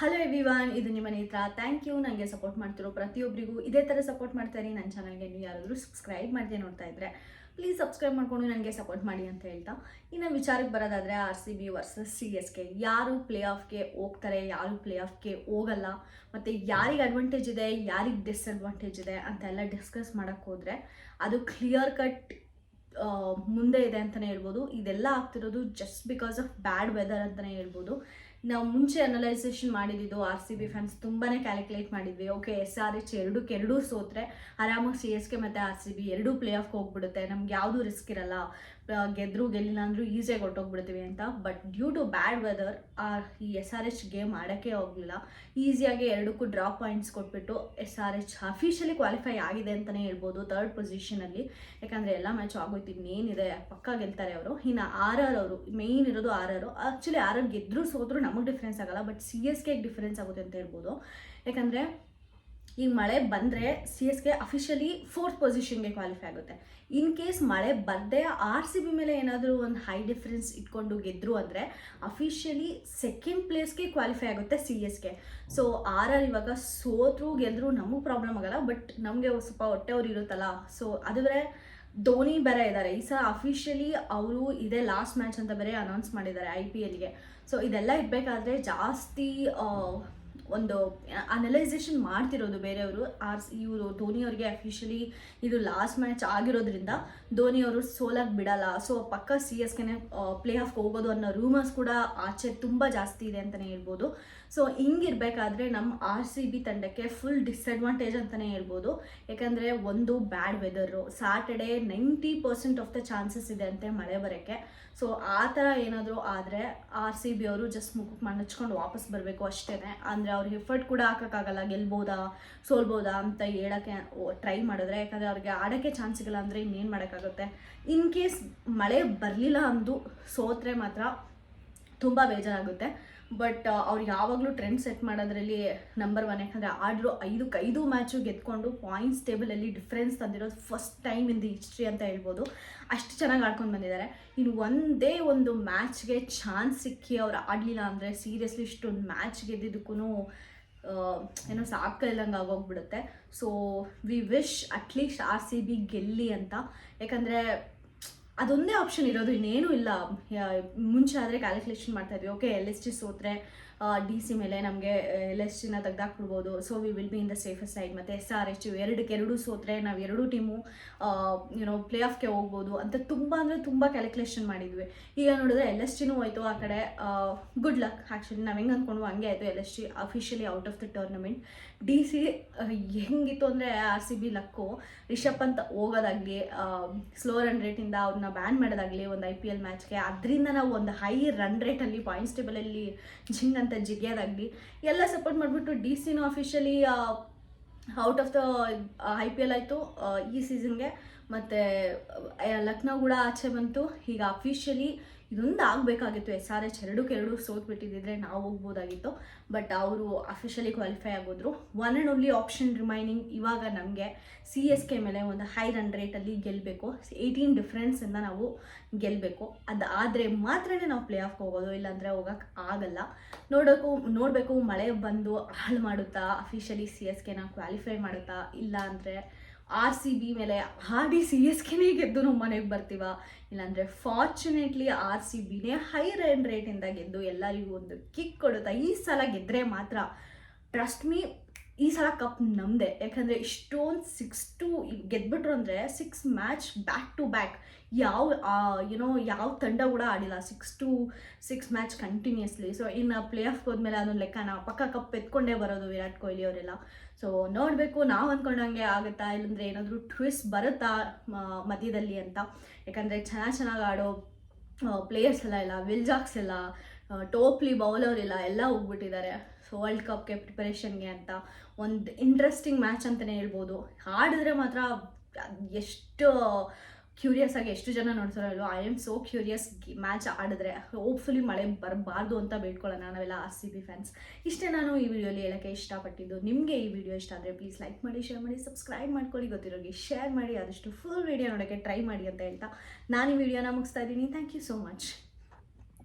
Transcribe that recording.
Hello everyone, ಇದು ನಿಮ್ಮ ನೇತ್ರ. ಥ್ಯಾಂಕ್ ಯು ನನಗೆ ಸಪೋರ್ಟ್ ಮಾಡ್ತಿರೋ ಪ್ರತಿಯೊಬ್ಬರಿಗೂ ಇದೇ ಥರ ಸಪೋರ್ಟ್ ಮಾಡ್ತಾರೆ. ನನ್ನ ಚಾನಲ್ಗೆ ನೀವು ಯಾರಾದರೂ ಸಬ್ಸ್ಕ್ರೈಬ್ ಮಾಡದೆ ನೋಡ್ತಾ ಇದ್ದರೆ ಪ್ಲೀಸ್ ಸಬ್ಸ್ಕ್ರೈಬ್ ಮಾಡ್ಕೊಂಡು ನನಗೆ ಸಪೋರ್ಟ್ ಮಾಡಿ ಅಂತ ಹೇಳ್ತಾ, ಇನ್ನು ವಿಚಾರಕ್ಕೆ ಬರೋದಾದರೆ RCB ವರ್ಸಸ್ CSK ಯಾರು ಪ್ಲೇ ಆಫ್ಗೆ ಹೋಗ್ತಾರೆ, ಯಾರು ಪ್ಲೇ ಆಫ್ಗೆ ಹೋಗಲ್ಲ, ಮತ್ತು ಯಾರಿಗೆ ಅಡ್ವಾಂಟೇಜ್ ಇದೆ, ಯಾರಿಗೆ ಡಿಸ್ಅಡ್ವಾಂಟೇಜ್ ಇದೆ ಅಂತೆಲ್ಲ ಡಿಸ್ಕಸ್ ಮಾಡೋಕ್ಕೆ ಹೋದರೆ ಅದು ಕ್ಲಿಯರ್ ಕಟ್ ಮುಂದೆ ಇದೆ ಅಂತಲೇ ಹೇಳ್ಬೋದು. ಇದೆಲ್ಲ ಆಗ್ತಿರೋದು just because of bad weather ಅಂತಲೇ ಹೇಳ್ಬೋದು. ನಾವು ಮುಂಚೆ ಅನಲೈಸೇಷನ್ ಮಾಡಿದ್ದು RCB ಫ್ಯಾನ್ಸ್ ತುಂಬಾ ಕ್ಯಾಲ್ಕುಲೇಟ್ ಮಾಡಿದ್ವಿ. ಓಕೆ, SRH ಎರಡೂ ಸೋತ್ರೆ ಆರಾಮಾಗಿ CSK ಮತ್ತು RCB ಎರಡೂ ಪ್ಲೇ ಆಫ್ಗೆ ಹೋಗ್ಬಿಡುತ್ತೆ, ನಮ್ಗೆ ಯಾವುದೂ ರಿಸ್ಕ್ ಇರಲ್ಲ, ಗೆದ್ದರೂ ಗೆಲ್ಲಿಲ್ಲ ಅಂದರೂ ಈಸಿಯಾಗಿ ಹೊರಟೋಗ್ಬಿಡ್ತೀವಿ ಅಂತ. But due to bad weather ಈ SRH ಗೇಮ್ ಆಡೋಕ್ಕೆ ಹೋಗಲಿಲ್ಲ. ಈಸಿಯಾಗಿ ಎರಡಕ್ಕೂ ಡ್ರಾಪ್ ಪಾಯಿಂಟ್ಸ್ ಕೊಟ್ಬಿಟ್ಟು SRH ಅಫಿಷಿಯಲಿ ಕ್ವಾಲಿಫೈ ಆಗಿದೆ ಅಂತಲೇ ಹೇಳ್ಬೋದು, ಥರ್ಡ್ ಪೊಸಿಷನಲ್ಲಿ. ಯಾಕಂದರೆ ಎಲ್ಲ ಮ್ಯಾಚ್ ಆಗೋಯ್ತು, ಇನ್ನೇನಿದೆ ಪಕ್ಕ ಗೆಲ್ತಾರೆ ಅವರು. ಇನ್ನು RR ಅವರು ಮೇಯ್ನ್ ಇರೋದು ಆ್ಯಕ್ಚುಲಿ RR ಗೆದ್ದರೂ ಸೋದ್ರು ನಮಗೆ ಡಿಫ್ರೆನ್ಸ್ ಆಗಲ್ಲ, ಬಟ್ CSKಗೆ ಡಿಫ್ರೆನ್ಸ್ ಆಗುತ್ತೆ ಅಂತ ಹೇಳ್ಬೋದು. ಯಾಕಂದರೆ ಈಗ ಮಳೆ ಬಂದರೆ CSK ಅಫಿಷಿಯಲಿ ಫೋರ್ತ್ ಪೊಸಿಷನ್ಗೆ ಕ್ವಾಲಿಫೈ ಆಗುತ್ತೆ. ಇನ್ ಕೇಸ್ ಮಳೆ ಬರದೆ RCB ಮೇಲೆ ಏನಾದರೂ ಒಂದು ಹೈ ಡಿಫ್ರೆನ್ಸ್ ಇಟ್ಕೊಂಡು ಗೆದ್ದರು ಅಂದರೆ ಅಫಿಷಿಯಲಿ ಸೆಕೆಂಡ್ ಪ್ಲೇಸ್ಗೆ ಕ್ವಾಲಿಫೈ ಆಗುತ್ತೆ CSK. ಸೊ RR ಇವಾಗ ಸೋತ್ರು ಗೆದ್ದರು ನಮಗೆ ಪ್ರಾಬ್ಲಮ್ ಆಗಲ್ಲ, ಬಟ್ ನಮಗೆ ಸ್ವಲ್ಪ ಹೊಟ್ಟೆವ್ರು ಇರುತ್ತಲ್ಲ. ಸೊ ಅದುವರೆ ಧೋನಿ ಬೇರೆ ಇದ್ದಾರೆ ಈ ಸಲ ಅಫಿಷಿಯಲಿ, ಅವರು ಇದೇ ಲಾಸ್ಟ್ ಮ್ಯಾಚ್ ಅಂತ ಬೇರೆ ಅನೌನ್ಸ್ ಮಾಡಿದ್ದಾರೆ IPLಗೆ. ಸೊ ಇದೆಲ್ಲ ಇರಬೇಕಾದ್ರೆ ಜಾಸ್ತಿ ಒಂದು ಅನಲೈಸೇಷನ್ ಮಾಡ್ತಿರೋದು ಬೇರೆಯವರು. ಇವರು ಧೋನಿಯವ್ರಿಗೆ ಅಫಿಷಿಯಲಿ ಇದು ಲಾಸ್ಟ್ ಮ್ಯಾಚ್ ಆಗಿರೋದ್ರಿಂದ ಧೋನಿಯವರು ಸೋಲಾಗಿ ಬಿಡಲ್ಲ, ಸೊ ಪಕ್ಕ CSKನೇ ಪ್ಲೇ ಆಫ್ಗೆ ಹೋಗೋದು ಅನ್ನೋ ರೂಮರ್ಸ್ ಕೂಡ ಆಚೆ ತುಂಬ ಜಾಸ್ತಿ ಇದೆ ಅಂತಲೇ ಹೇಳ್ಬೋದು. ಸೊ ಹಿಂಗಿರಬೇಕಾದ್ರೆ ನಮ್ಮ RCB ತಂಡಕ್ಕೆ ಫುಲ್ ಡಿಸ್ಅಡ್ವಾಂಟೇಜ್ ಅಂತಲೇ ಹೇಳ್ಬೋದು. ಯಾಕಂದರೆ ಒಂದು bad weather, Saturday 90% of the chances ಇದೆ ಅಂತೆ ಮಳೆ ಬರೋಕ್ಕೆ. ಸೊ ಆ ಥರ ಏನಾದರೂ ಆದರೆ RCB ಅವರು ಜಸ್ಟ್ ಮುಖಕ್ಕೆ ಮಣ್ಣಚ್ಕೊಂಡು ವಾಪಸ್ ಬರಬೇಕು ಅಷ್ಟೇ. ಅಂದರೆ ಅವ್ರಿಗೆ ಎಫರ್ಟ್ ಕೂಡ ಹಾಕೋಕ್ಕಾಗಲ್ಲ, ಗೆಲ್ಬೋದಾ ಸೋಲ್ಬೋದಾ ಅಂತ ಹೇಳೋಕ್ಕೆ ಟ್ರೈ ಮಾಡಿದ್ರೆ. ಯಾಕಂದರೆ ಅವ್ರಿಗೆ ಆಡೋಕ್ಕೆ ಚಾನ್ಸ್ ಸಿಗಲ್ಲ ಅಂದರೆ ಇನ್ನೇನು ಮಾಡೋಕ್ಕಾಗುತ್ತೆ. ಇನ್ ಕೇಸ್ ಮಳೆ ಬರಲಿಲ್ಲ ಅಂದು ಸೋತ್ರೆ ಮಾತ್ರ ತುಂಬ ಬೇಜಾರಾಗುತ್ತೆ. ಬಟ್ ಅವ್ರು ಯಾವಾಗಲೂ ಟ್ರೆಂಡ್ ಸೆಟ್ ಮಾಡೋದ್ರಲ್ಲಿ ನಂಬರ್ 1. ಯಾಕಂದರೆ ಆಡಿರೋ 5 ಮ್ಯಾಚು ಗೆದ್ಕೊಂಡು ಪಾಯಿಂಟ್ಸ್ ಟೇಬಲಲ್ಲಿ ಡಿಫ್ರೆನ್ಸ್ ತಂದಿರೋದು first time in the history ಅಂತ ಹೇಳ್ಬೋದು. ಅಷ್ಟು ಚೆನ್ನಾಗಿ ಆಡ್ಕೊಂಡು ಬಂದಿದ್ದಾರೆ. ಇನ್ನು ಒಂದೇ ಒಂದು ಮ್ಯಾಚ್ಗೆ ಚಾನ್ಸ್ ಸಿಕ್ಕಿ ಅವ್ರು ಆಡಲಿಲ್ಲ ಅಂದರೆ ಸೀರಿಯಸ್ಲಿ ಇಷ್ಟೊಂದು ಮ್ಯಾಚ್ ಗೆದ್ದಿದ್ದಕ್ಕೂ ಏನೋ ಸಾಕಿಲ್ಲಂಗೆ ಆಗೋಗ್ಬಿಡುತ್ತೆ. So we wish at least RCB ಗೆಲ್ಲಿ ಅಂತ. ಯಾಕಂದರೆ ಅದೊಂದೇ ಆಪ್ಷನ್ ಇರೋದು, ಇನ್ನೇನೂ ಇಲ್ಲ. ಮುಂಚೆ ಆದರೆ ಕ್ಯಾಲ್ಕುಲೇಷನ್ ಮಾಡ್ತಾಯಿದ್ವಿ, ಓಕೆ LSG ಸೋತ್ರೆ DC ಮೇಲೆ ನಮಗೆ LSGನ ತೆಗ್ದಾಕ್ಬಿಡ್ಬೋದು, so we will be in the safest side. ಮತ್ತು SRH ಎರಡೂ ಸೋತ್ರೆ ನಾವು ಎರಡೂ ಟೀಮು ಪ್ಲೇ ಆಫ್ಗೆ ಹೋಗ್ಬೋದು ಅಂತ ತುಂಬ ಕ್ಯಾಲ್ಕುಲೇಷನ್ ಮಾಡಿದ್ವಿ. ಈಗ ನೋಡಿದ್ರೆ LSGನೂ ಹೋಯ್ತು ಆ ಕಡೆ. ಗುಡ್ ಲಕ್, ಆ್ಯಕ್ಚುಲಿ ನಾವು ಹೆಂಗೆ ಅಂದ್ಕೊಂಡು ಹಂಗೆ ಆಯಿತು. LSG officially out of the tournament. DC ಹೆಂಗಿತ್ತು ಅಂದರೆ RCB ಲಕ್ಕು, ರಿಷಬ್ ಪಂತ್ ಹೋಗೋದಾಗಲಿ, ಸ್ಲೋ ರನ್ ರೇಟಿಂದ ಅವ್ರನ್ನ ಬ್ಯಾನ್ ಮಾಡೋದಾಗಲಿ ಒಂದು IPL ಮ್ಯಾಚ್ಗೆ, ಅದರಿಂದ ನಾವು ಒಂದು ಹೈ ರನ್ ರೇಟಲ್ಲಿ ಪಾಯಿಂಟ್ಸ್ ಟೇಬಲಲ್ಲಿ ಜಿಂಗ್ ಅಂತ ಜಿಗಿಯೋದಾಗಲಿ ಎಲ್ಲ ಸಪೋರ್ಟ್ ಮಾಡಿಬಿಟ್ಟು DCನೂ officially out of the IPL ಆಯಿತು ಈ ಸೀಸನ್ಗೆ. ಮತ್ತು ಲಕ್ನೋ ಕೂಡ ಆಚೆ ಬಂತು. ಈಗ ಅಫಿಷಿಯಲಿ ಇದೊಂದು ಆಗಬೇಕಾಗಿತ್ತು. SRH ಎರಡೂ ಸೋತ್ಬಿಟ್ಟಿದ್ದರೆ ನಾವು ಹೋಗ್ಬೋದಾಗಿತ್ತು, ಬಟ್ ಅವರು ಅಫಿಷಿಯಲಿ ಕ್ವಾಲಿಫೈ ಆಗೋದ್ರು. One and only option remaining ಇವಾಗ ನಮಗೆ CSK ಮೇಲೆ ಒಂದು ಹೈ ರನ್ ರೇಟಲ್ಲಿ ಗೆಲ್ಲಬೇಕು. 18 ಡಿಫ್ರೆನ್ಸಿಂದ ನಾವು ಗೆಲ್ಲಬೇಕು. ಅದಾದರೆ ಮಾತ್ರನೇ ನಾವು ಪ್ಲೇ ಆಫ್ಗೆ ಹೋಗೋದು, ಇಲ್ಲಾಂದರೆ ಹೋಗೋಕ್ಕೆ ಆಗಲ್ಲ. ನೋಡಬೇಕು ಮಳೆ ಬಂದು ಹಾಳು ಮಾಡುತ್ತಾ ಅಫಿಷಿಯಲಿ CSKನ ಕ್ವಾಲಿಫೈ ಮಾಡುತ್ತಾ, ಇಲ್ಲ ಅಂದರೆ RCB ಮೇಲೆ ಆಡಿ CSKನೇ ಗೆದ್ದು ನಾವು ಮನೆಗೆ ಬರ್ತೀವ, ಇಲ್ಲಾಂದರೆ ಫಾರ್ಚುನೇಟ್ಲಿ RCBನೇ ಹೈ ರನ್ ರೇಟಿಂದ ಗೆದ್ದು ಎಲ್ಲರಿಗೂ ಒಂದು ಕಿಕ್ ಕೊಡುತ್ತಾ. ಈ ಸಲ ಗೆದ್ದರೆ ಮಾತ್ರ ಟ್ರಸ್ಟ್ ಮೀ ಈ ಸಲ ಕಪ್ ನಮ್ಮದೇ. ಯಾಕಂದರೆ ಇಷ್ಟೊಂದು 6-2 ಗೆದ್ಬಿಟ್ರು ಅಂದರೆ 6 ಮ್ಯಾಚ್ ಬ್ಯಾಕ್ ಟು ಬ್ಯಾಕ್ ಯಾವ ತಂಡ ಕೂಡ ಆಡಿಲ್ಲ 6 ಮ್ಯಾಚ್ ಕಂಟಿನ್ಯೂಸ್ಲಿ. ಸೊ ಇನ್ನು ಪ್ಲೇ ಆಫ್ಗೆ ಹೋದ್ಮೇಲೆ ಅದೊಂದು ಲೆಕ್ಕನ ಪಕ್ಕ ಕಪ್ ಎತ್ಕೊಂಡೇ ಬರೋದು ವಿರಾಟ್ ಕೊಹ್ಲಿ ಅವರೆಲ್ಲ. ಸೊ ನೋಡಬೇಕು, ನಾವು ಅಂದ್ಕೊಂಡಂಗೆ ಆಗುತ್ತಾ, ಇಲ್ಲಾಂದರೆ ಏನಾದರೂ ಟ್ವಿಸ್ಟ್ ಬರುತ್ತಾ ಮಧ್ಯದಲ್ಲಿ ಅಂತ. ಯಾಕಂದರೆ ಚೆನ್ನಾಗಿ ಆಡೋ ಪ್ಲೇಯರ್ಸ್ ಎಲ್ಲ ವಿಲ್ ಜಾಕ್ಸ್ ಎಲ್ಲ ಟೋಪ್ಲಿ ಬೌಲರ್ ಎಲ್ಲ ಹೋಗ್ಬಿಟ್ಟಿದ್ದಾರೆ. ಸೊ ವರ್ಲ್ಡ್ ಕಪ್ಗೆ ಪ್ರಿಪರೇಷನ್ಗೆ ಅಂತ ಒಂದು ಇಂಟ್ರೆಸ್ಟಿಂಗ್ ಮ್ಯಾಚ್ ಅಂತಲೇ ಹೇಳ್ಬೋದು. ಆಡಿದ್ರೆ ಮಾತ್ರ ಎಷ್ಟು ಕ್ಯೂರಿಯಸ್ ಆಗಿ ಎಷ್ಟು ಜನ ನೋಡ್ತಾರೋ I am so curious. Match ಆಡಿದ್ರೆ ಹೋಪ್ಫುಲಿ ಮಳೆ ಬರಬಾರ್ದು ಅಂತ ಬೇಡ್ಕೊಳ್ಳೋಣ ನಾವೆಲ್ಲ RCB ಫ್ಯಾನ್ಸ್. ಇಷ್ಟೇ ನಾನು ಈ ವಿಡಿಯೋಲಿ ಹೇಳೋಕ್ಕೆ ಇಷ್ಟಪಟ್ಟಿದ್ದು. ನಿಮಗೆ ಈ ವಿಡಿಯೋ ಇಷ್ಟ ಆದರೆ ಪ್ಲೀಸ್ ಲೈಕ್ ಮಾಡಿ, ಶೇರ್ ಮಾಡಿ, ಸಬ್ಸ್ಕ್ರೈಬ್ ಮಾಡ್ಕೊಳ್ಳಿ, ಗೊತ್ತಿರೋರಿಗೆ ಶೇರ್ ಮಾಡಿ, ಆದಷ್ಟು ಫುಲ್ ವಿಡಿಯೋ ನೋಡೋಕ್ಕೆ ಟ್ರೈ ಮಾಡಿ ಅಂತ ಹೇಳ್ತಾ ನಾನು ಈ ವಿಡಿಯೋನ ಮುಗಿಸ್ತಾ ಇದ್ದೀನಿ. Thank you so much.